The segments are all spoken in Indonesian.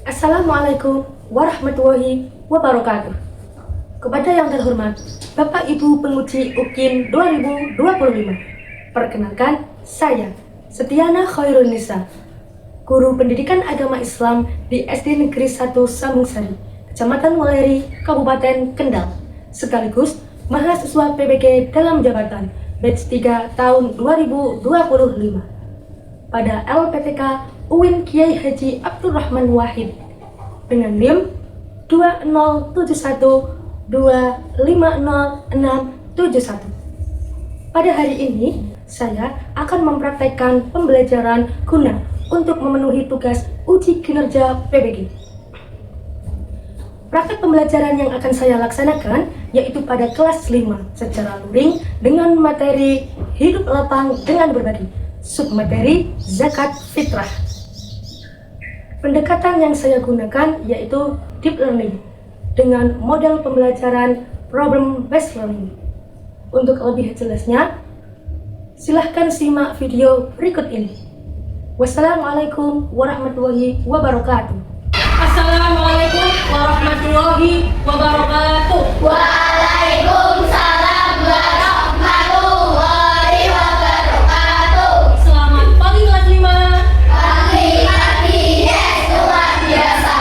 Assalamualaikum warahmatullahi wabarakatuh. Kepada yang terhormat Bapak Ibu penguji UKIM 2025, perkenalkan saya Setiana Khairul Nisa, guru pendidikan agama Islam di SD Negeri 1 Sambung Sari, Kecamatan Weleri, Kabupaten Kendal, sekaligus mahasiswa PBG dalam jabatan batch 3 tahun 2025 pada LPTK UIN Kiai Haji Abdurrahman Wahid dengan NIM 20712500671. Pada hari ini, saya akan mempraktekkan pembelajaran guna untuk memenuhi tugas uji kinerja PBG. Praktek pembelajaran yang akan saya laksanakan yaitu pada kelas 5 secara luring dengan materi hidup lapang dengan berbagi, submateri zakat fitrah. Pendekatan yang saya gunakan yaitu deep learning dengan model pembelajaran problem based learning. Untuk lebih jelasnya, silahkan simak video berikut ini. Wassalamualaikum warahmatullahi wabarakatuh. Assalamualaikum warahmatullahi wabarakatuh. Waalaikumsalam warahmatullahi wabarakatuh. Selamat pagi kelas 5. Pagi-pagi, yes, luar biasa.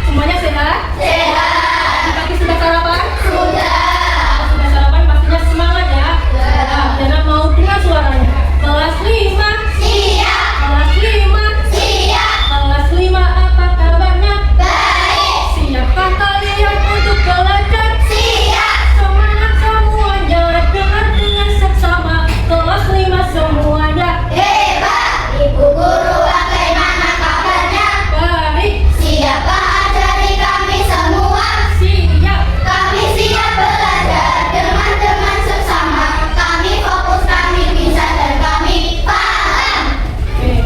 Semuanya sehat? Sehat. Pagi sudah sarapan? Sudah. Sudah sarapan pastinya semangat ya. Jangan mau dengar suaranya. Kelas 5. Siap. Kelas 5. Siap. Kelas 5 apa kabarnya? Baik. Siapkah kalian untuk belajar? Siap. Semangat semuanya, dengar dengan seksama. Kelas 5 semuanya. Hebat. Ibu guru bagaimana kabarnya? Baik. Siapkah ajari kami semua? Siap. Kami siap belajar dengan sesama. Kami fokus, kami bisa, dan kami paham. Oke,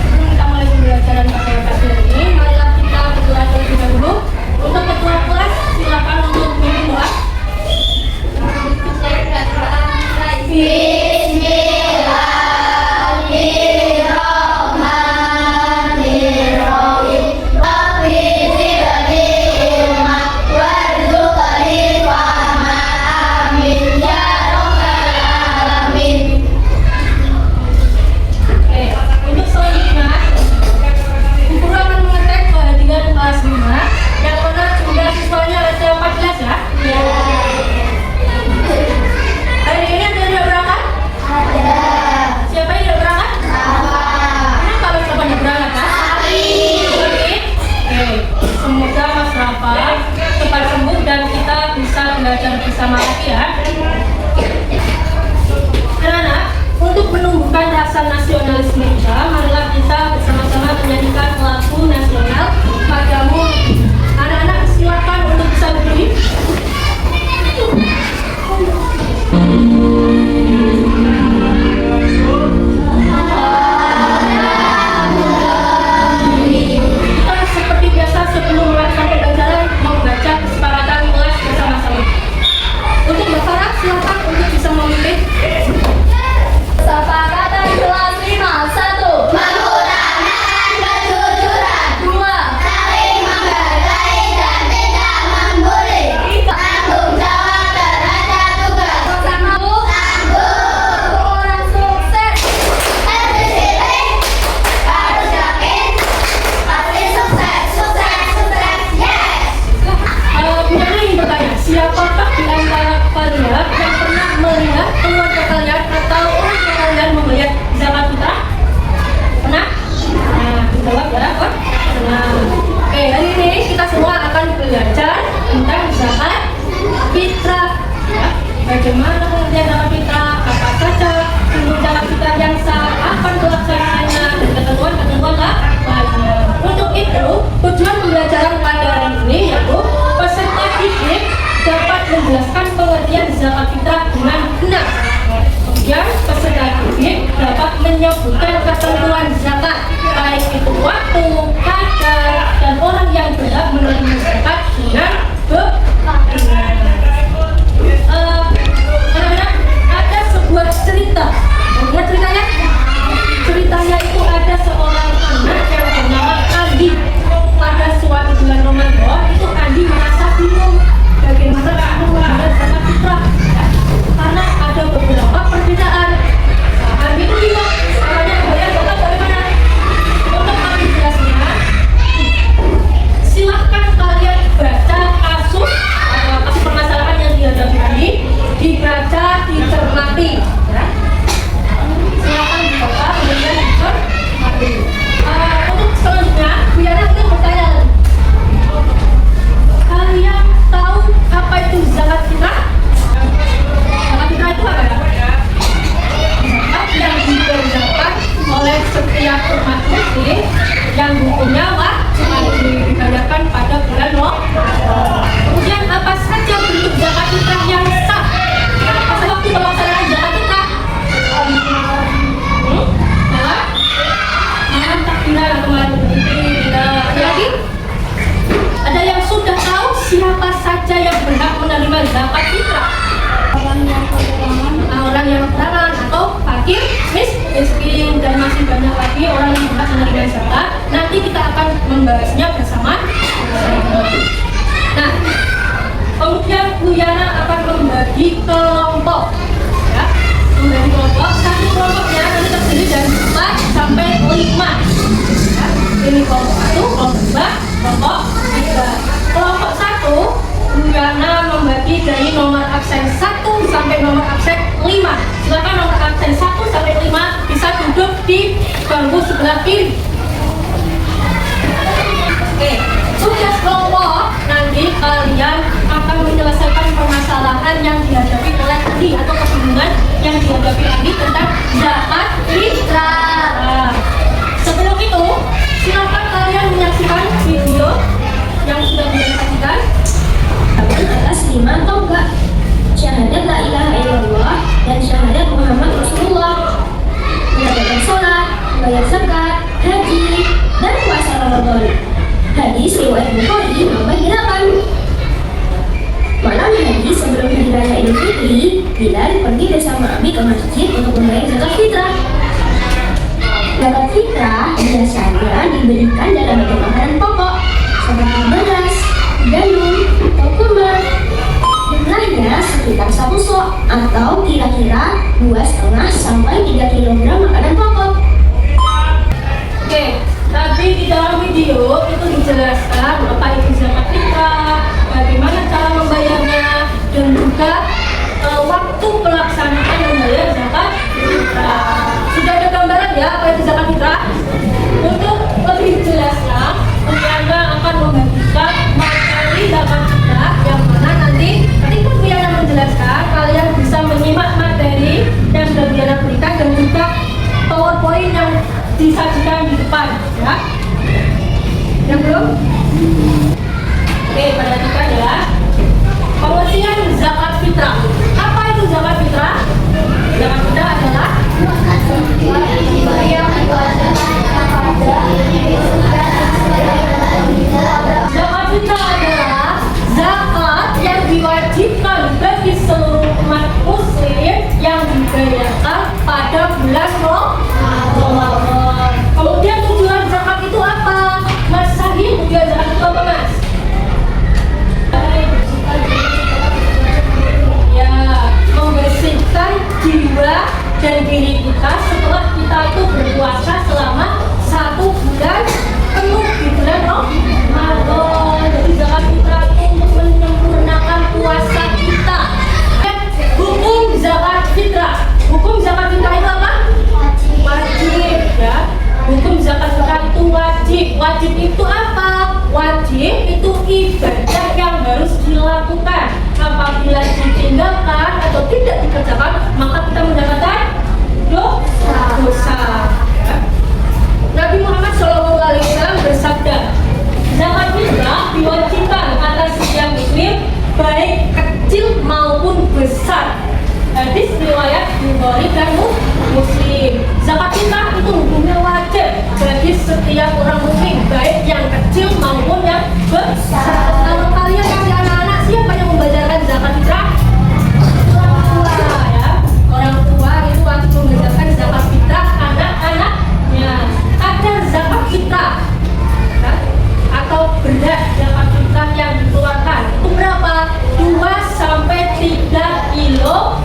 sebelum kita mulai pembelajaran pada materi ini, marilah kita berdoa terlebih dahulu. Untuk ketua kelas, silakan untuk memimpin doa. Bismillahirrahmanirrahim. Rabbi zidni ilma warzuqni fahma. Amin ya rabbal alamin. Oke, untuk selanjutnya, guru akan mengetek kehadiran kelas 5 yang mana jumlah siswanya ada 14 ya. Hari ini ada yang berangkat? Ada. Siapa yang tidak berangkat? Kenapa Mas Rafa tidak berangkat? Kak? Sakit? Oke, semoga Mas Rafa cepat sembuh dan kita bisa belajar bersama lagi ya. Anak-anak, untuk menumbuhkan rasa nasionalisme kita, marilah kita bersama-sama menyanyikan lagu nasional padamu. Anak-anak silakan untuk bisa berdiri. Kita seperti biasa sebelum melakukan pembelajaran membaca kesepakatan kelas bersama-sama. Untuk Mbak Farah, silakan untuk bisa memimpin. Kesepakatan kelas 5. 1. Mengutamakan kejujuran. 2. Saling menghargai dan tidak membuli. Tanggung jawab terhadap tugas. Tangguh. Orang sukses harus disiplin, harus yakin, pasti sukses, yes. Bunda ingin bertanya, siapakah di antara kalian yang pernah melihat keluarga kalian atau orang tua kalian membayar zakat fitrah? Pernah? Nah, jawab ya, Pak. Nah, oke, hari ini kita semua akan belajar tentang zakat fitrah. Ya, bagaimana pengertian zakat fitrah? Apa saja bentuk zakat fitrah yang sah? Kapan pelaksanaannya? Dan ketentuan-ketentuan lainnya. Untuk itu, tujuan pembelajaran pada hari ini yaitu peserta didik dapat menjelaskan pengertian zakat fitrah dengan benar. Kemudian peserta didik dapat menyebutkan ketentuan zakat, baik itu waktu, kadar, dan orang yang berhak menerima zakat dengan benar. Anak-anak, ada sebuah cerita. Lihat ceritanya. Ceritanya itu ada seorang anak yang bernama Andi. Pada muslim yang hukumnya wajib dibayarkan pada bulan Ramadan. Kemudian apa saja bentuk zakat fitrah yang sah? Pada waktu pelaksanaan zakat fitrah, takbiran atau lagi? Ada yang sudah tahu siapa saja yang berhak menerima zakat fitrah? Orang yang kekurangan atau fakir, miskin, dan masih banyak lagi orang yang berhak menerima zakat. Nanti kita akan membahasnya bersama. Nah, kemudian Bu Yana akan membagi kelompok, ya, membagi kelompok. Satu kelompoknya nanti terdiri dari 4 sampai 5. Ya, ini kelompok 1, kelompok 2, kelompok 3. Kelompok 1 Bu Yana membagi dari nomor absen 1 sampai nomor absen 5. Silakan nomor absen 1 sampai 5 bisa duduk di bangku sebelah kiri. Oke, tugas kelompok nanti kalian akan menyelesaikan permasalahan yang dihadapi oleh Andi atau kebingungan yang dihadapi Andi tentang zakat fitrah. Nah, sebelum itu, silakan kalian menyaksikan video yang sudah disaksikan. Atas 5 atau enggak? Syahadat la ilaha illallah dan syahadat Muhammad Rasulullah, menegakkan sholat, membayar zakat, haji, dan puasa Ramadan. Hadis riwayat Bukhari nomor 8. Malam hari sebelum hari raya Idul Fitri, Bilal pergi bersama Abi ke masjid untuk membayar zakat fitrah. Zakat fitrah biasanya diberikan dalam bentuk makanan pokok seperti beras, gandum, atau kurma. Jumlahnya sekitar 1 sok atau kira-kira 2,5 sampai 3 kg makanan pokok. Oke, tadi di dalam video itu dijelaskan apa itu zakat fitrah, bagaimana cara membayarnya, dan juga waktu pelaksanaan membayar zakat fitrah. Sudah ada gambaran ya apa itu zakat fitrah? Untuk lebih jelasnya, Anda akan membagikan materi zakat fitrah yang mana nanti ketika Biana menjelaskan, kalian bisa menyimak materi yang sudah Biana berikan dan juga PowerPoint yang disajikan di depan, ya. Yang belum? Oke, perhatikan ya. Pengertian zakat fitrah. Apa itu zakat fitrah? Zakat fitrah adalah zakat fitrah adalah zakat yang diwajibkan bagi seluruh umat muslim yang dibayarkan pada bulan Ramadan. Kemudian tujuan zakat itu apa? Mas Sahih, tujuan zakat itu apa, Mas? Ya, membersihkan jiwa dan diri kita setelah kita itu berpuasa selama 1 bulan penuh di bulan Ramadan. Jadi zakat fitrah itu untuk menyempurnakan puasa kita. Hukum zakat fitrah. Hukum zakat fitrah itu apa? Wajib, ya. Hukum zakat fitrah itu wajib. Wajib itu apa? Wajib itu ibadah yang harus dilakukan. Apabila ditinggalkan atau tidak dikerjakan, maka kita mendapatkan dosa. Ya. Nabi Muhammad SAW bersabda, zakat fitrah diwajibkan atas setiap muslim, baik kecil maupun besar. Hadis riwayat Bukhari dan Muslim. Zakat fitrah itu hukumnya wajib bagi setiap orang muslim, baik yang kecil maupun yang besar. Kalau kalian kasih anak-anak, siapa yang membayarkan zakat fitrah? Orang tua, ya. Orang tua itu wajib membayarkan zakat fitrah anak-anaknya. Ada zakat fitrah, ya, atau beras zakat fitrah yang dikeluarkan itu berapa? 2 sampai 3 kilo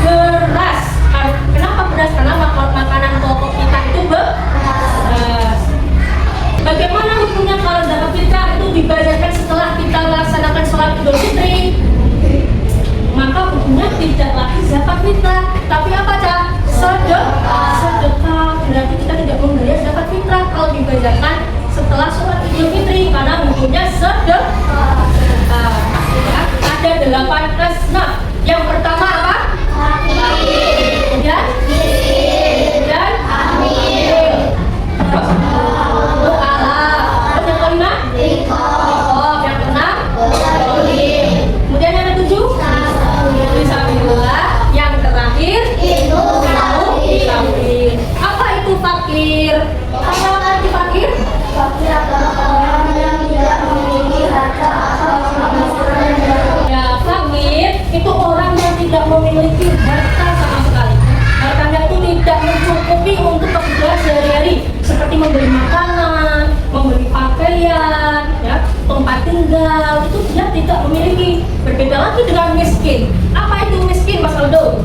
beras. Kenapa beras? Karena makanan pokok kita itu beras. Bagaimana hukumnya kalau zakat fitrah itu dibayarkan setelah kita melaksanakan sholat Idul Fitri? Maka hukumnya tidak lagi zakat fitrah, tapi apa, Cak? Sedekah. Sedekah. Berarti kita tidak membayar zakat fitrah kalau dibayarkan setelah sholat Idul Fitri, karena hukumnya sedekah. Ya, ada 8 asnaf. Yang pertama apa? Kemudian amil. tapi untuk kebutuhan sehari-hari seperti membeli makanan, membeli pakaian, ya, tempat tinggal itu dia tidak memiliki. Berbeda lagi dengan miskin. Apa itu miskin, Mas Aldo?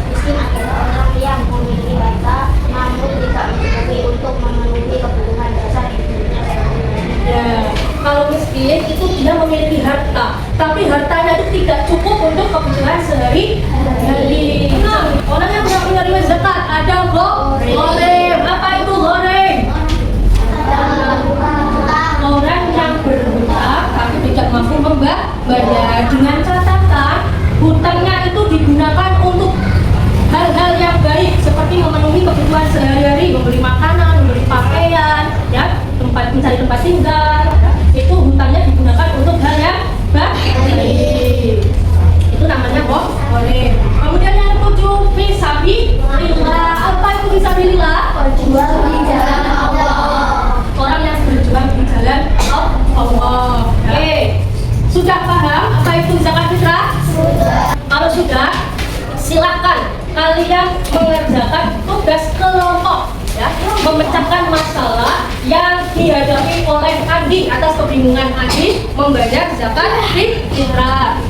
Miskin adalah orang yang memiliki harta namun tidak mencukupi untuk memenuhi kebutuhan dasar hidupnya sehari-hari. Ya, kalau miskin itu dia memiliki harta, tapi hartanya itu tidak cukup untuk kebutuhan sehari-hari. Nah, orang yang tidak menerima zakat ada gharim. Apa itu gharim? Orang yang berhutang tapi tidak mampu membayar. Dengan catatan hutangnya itu digunakan untuk hal-hal yang baik seperti memenuhi kebutuhan sehari-hari, membeli makanan, membeli pakaian, ya, mencari tempat tinggal. Itu hutangnya digunakan untuk hal yang baik. Itu namanya gharim. Kemudian yang ketujuh, fisabilillah. Apa itu fisabilillah? Berjuang di jalan Allah. Orang yang berjuang di jalan Allah. Oke, sudah paham apa itu zakat fitrah? Sudah. Kalau sudah, silakan kalian mengerjakan tugas kelompok, ya, memecahkan masalah yang dihadapi oleh Andi atas kebingungan Andi membayar zakat fitrah.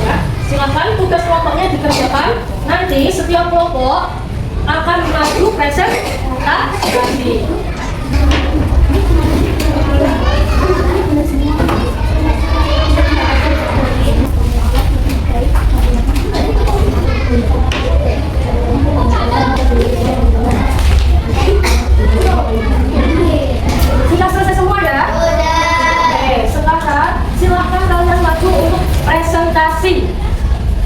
Ya, silakan tugas kelompoknya dikerjakan. Nanti setiap kelompok akan maju presentasi. Sudah selesai semua ya? Oke, sekarang silakan kalian maju untuk presentasi.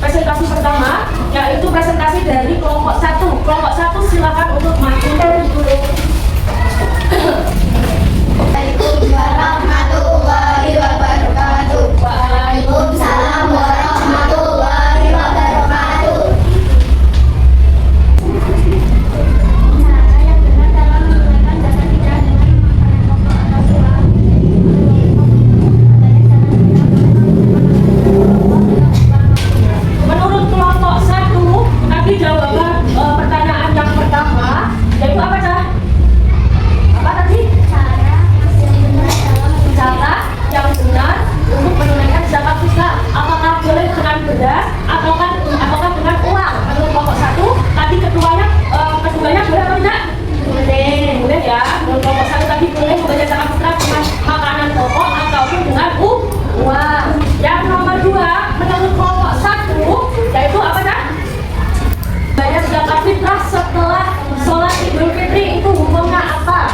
Presentasi pertama yaitu presentasi dari kelompok 1. Kelompok 1 silakan untuk maju dulu. Waalaikumsalam warahmatullahi wabarakatuh. Waalaikumsalam warahmatullahi wabarakatuh. Cara yang benar dalam menunaikan zakat fitrah dengan memakan pokok Menurut kelompok 1, tadi jawaban pertanyaan yang pertama yaitu apa, Cah? Apa tadi? Cara yang benar untuk menunaikan zakat fitrah. Apakah boleh dengan beras apakah dengan uang? Menurut kelompok 1, tadi keduanya boleh apa tidak? Boleh ya. Menurut kelompok 1 tadi boleh membayar zakat fitrah dengan makanan pokok ataupun dengan uang. Yang nomor 2, menurut kelompok 1 yaitu apa, Cak? Bayar zakat fitrah setelah sholat Idul Fitri itu hukumnya apa?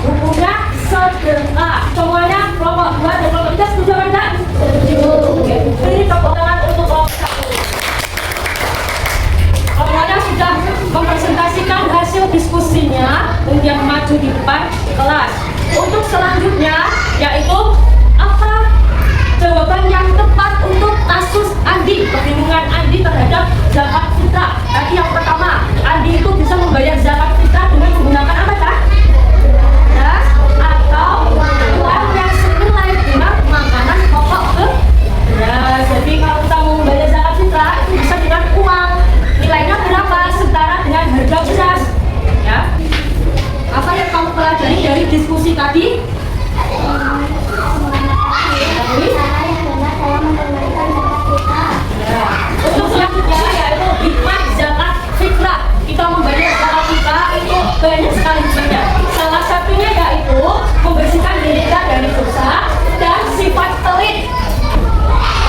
Hukumnya sedekah. Semuanya kelompok 2 dan kelompok 3 setuju kan, Cak? Setuju. Oke. Beri tepuk tangan untuk kelompok 1. Semuanya sudah mempresentasikan hasil diskusinya, kemudian maju di depan kelas. Untuk selanjutnya yaitu apa jawaban yang tepat untuk kasus Andi, kebingungan Andi terhadap zakat fitrah. Tadi yang pertama, Andi itu bisa membayar zakat fitrah dengan menggunakan apa, Cak? Beras atau uang yang senilai dengan makanan pokok beras. Jadi kalau kita mau membayar zakat fitrah itu bisa dengan uang. Nilainya berapa? Setara dengan harga beras. Ya. Apa yang kamu pelajari dari diskusi tadi? Cara yang benar dalam menunaikan zakat fitrah. Untuk selanjutnya yaitu hikmah zakat fitrah. Kita membayar zakat fitrah itu banyak sekali hikmahnya. Salah satunya yaitu membersihkan diri kita dari dosa dan sifat pelit.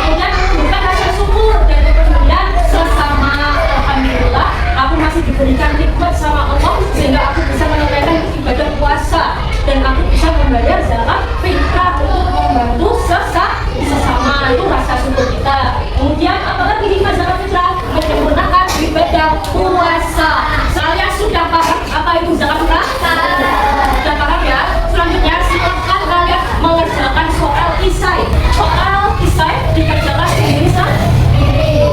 Kemudian menunjukkan rasa syukur dan kepedulian sesama. Alhamdulillah, aku masih diberikan nikmat sama Allah sehingga aku bisa menunaikan ibadah puasa dan aku bisa membayar zakat fitrah untuk membantu sesama. Itu rasa syukur kita. Kemudian apalagi hikmah zakat fitrah? Menyempurnakan ibadah puasa. Saya sudah paham apa itu zakat fitrah? Sudah paham ya? Selanjutnya silakan kalian mengerjakan soal isai. Soal isai dikerjakan sendiri sendiri.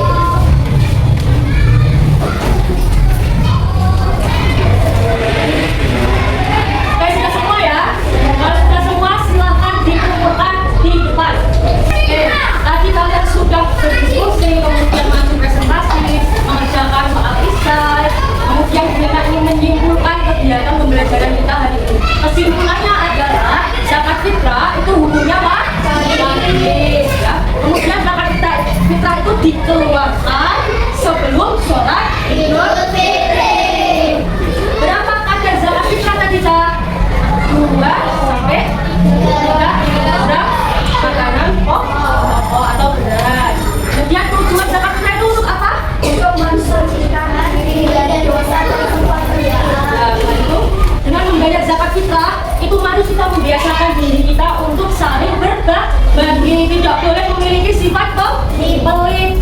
menyimpulkan kegiatan pembelajaran kita hari ini. Kesimpulannya adalah zakat fitrah itu hukumnya apa? Wajib, ya. Kemudian zakat fitrah itu dikeluarkan sebelum sholat Idul Fitri. Berapa kadar zakat fitrah tadi, Kak? 2 sampai 3 kilogram makanan pokok atau beras. Kemudian tujuan zakat fitrah itu untuk apa? Untuk mensucikan diri dari dosa dan Ya, itu dengan membayar zakat fitrah itu mari kita membiasakan diri kita untuk saling berbagi, tidak boleh memiliki sifat pelit.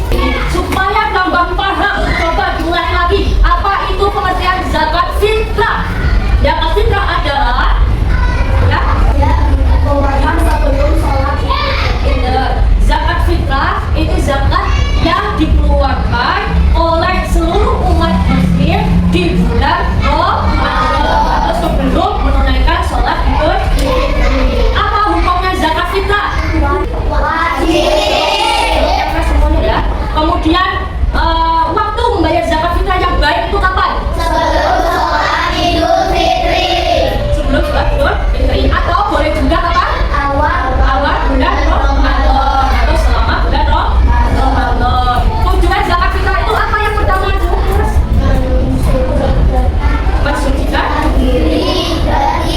Supaya tambah paham, coba diulang lagi apa itu pengertian zakat fitrah. Zakat fitrah adalah ya, mengeluarkan sebelum sholat. zakat fitrah itu zakat yang dikeluarkan oleh seluruh umat muslim di bulan Ramadan atau sebelum menunaikan sholat Idul Fitri. Apa hukumnya zakat fitrah? Wajib. Kita semuanya ya. Kemudian waktu membayar zakat fitrah yang baik itu kapan? Sebelum sholat Idul Fitri. Sebelum sholat Idul Fitri atau boleh juga kapan? Awal bulan Ramadan atau selama bulan Ramadan. Tujuan zakat fitrah itu apa yang pertama? Mensucikan Diri dari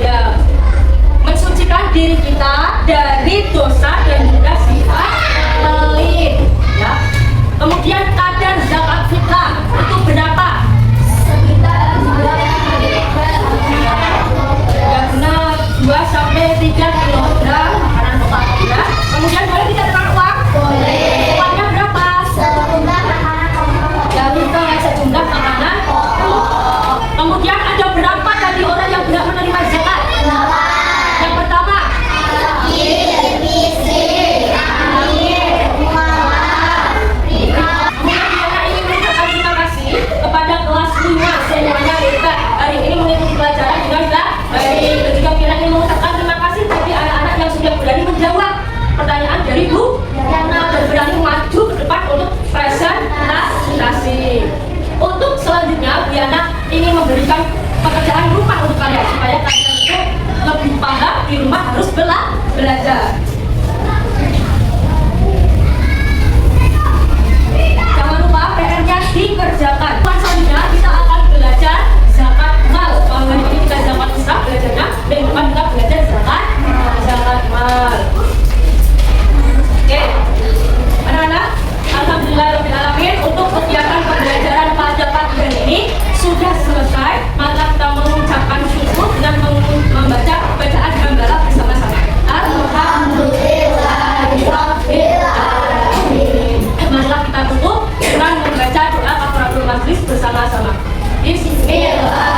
ya, mensucikan diri kita dari dosa dan juga sifat pelit ya. Kemudian kadar zakat fitrah itu berapa? sekitar Ya benar, 2 sampai 3 kilogram makanan pokok ya. Kemudian boleh tidak dengan uang? boleh Uangnya berapa? sejumlah makanan pokok. Ya betul, sejumlah makanan pokok. Kemudian ada berapa tadi orang yang tidak menerima zakat? Yang pertama, Kemudian ingin mengucapkan terima kasih kepada kelas 5 semuanya kita hari ini mengikuti pelajaran dengan baik. Dan juga Fiona ingin mengucapkan terima kasih bagi anak-anak yang sudah berani menjawab pertanyaan dari Bu Yana dan berani maju ke depan untuk presentasi. Untuk selanjutnya Bu Yana ingin memberikan pekerjaan rumah untuk kalian supaya kalian itu lebih paham di rumah harus belajar. Jangan lupa PR-nya dikerjakan. Selanjutnya kita akan belajar zakat mal. Kalau hari ini kita zakat fitrah belajarnya, dan depan kita belajar zakat mal. Oke, anak-anak, alhamdulillahirobbilalamin untuk kegiatan pembelajaran pada pagi hari ini sudah selesai. Maka kita mengucapkan syukur dan membaca bacaan hamdalah bersama-sama. Alhamdulillahirobbilalamin. Marilah kita tutup dengan membaca doa kafaratul majlis bersama-sama. Bismillah.